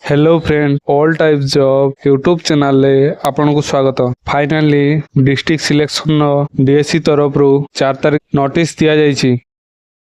Hello friend all type job YouTube channel ले आपन को स्वागत। फाइनली डिस्ट्रिक्ट सिलेक्शन डीएससी तरफ रु 4 तारीख नोटिस दिया जाइछि।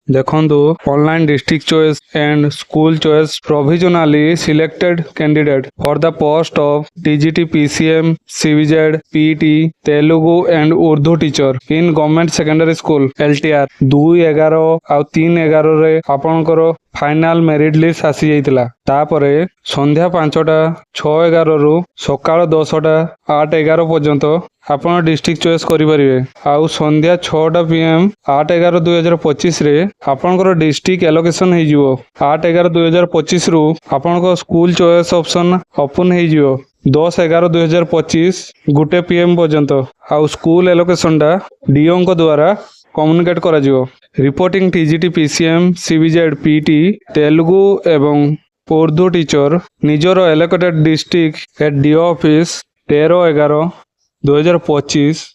देखंतु online district choice and school choice provisionally selected candidate for the post of TGT PCM CBZ PT Telugu and Urdu teacher in government secondary school LTR 2/11 आ 3/11 रे आपनकर फाइनाल मेरिट लिस्ट आसी जाइतिला। तापरे संध्या 5टा 6/11 रु सकाळ 10टा 8/11 पर्यंत आपण डिस्ट्रिक्ट चॉइस करि परिबे। आउ संध्या 6टा पीएम 8/11/2025 रे आपनकर डिस्ट्रिक्ट एलोकेशन हे जिवो। 8/11/2025 रु आपनकर स्कूल चॉइस ऑप्शन ओपन हे जिवो। 10/11/2025 गुटे पीएम पर्यंत आउ स्कूल एलोकेशन डा डीओ को द्वारा कम्युनिकेट करा जिवो। Reporting TGT PCM CBZ PT Telugu एवं उर्दू टीचर निजर allocated district at DO office 13/11/2025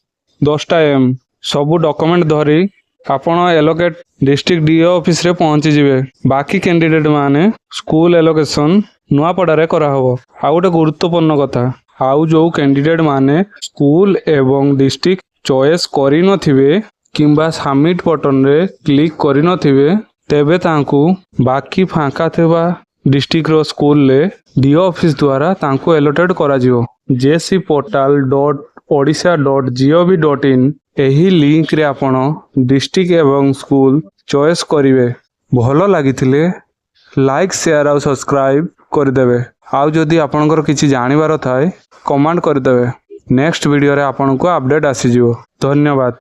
10टा एम सबू डॉक्यूमेंट धरी आपण एलोकेट डिस्ट्रिक्ट डीओ ऑफिस रे पहुंची जिवे। बाकी कैंडिडेट माने स्कूल एलोकेशन नुआपड़ारे करा हबो। आ गोटे गुरुत्वपूर्ण कथा आउ जो कैंडिडेट माने स्कूल एवं डिस्ट्रिक्ट चॉइस करि नथिबे किंबा सबमिट बटन रे क्लिक करि नथिबे तेबे तांकू बाकी फांका थिबा डिस्ट्रिक्ट रो स्कूल ले डीओ ऑफिस द्वारा तांकू एलोटेड करा जिवो। jcportal.odisha.gov.in एही लिंक रे आपण डिस्ट्रिक्ट एवं स्कूल चॉइस करिवे। भलो लागिथिले लाइक शेयर और सब्सक्राइब कर देबे। आउ जदि आपनकर किछि जानिबार थाए कमेंट कर देबे। नेक्स्ट वीडियो रे आपन को अपडेट आसी जिवो। धन्यवाद।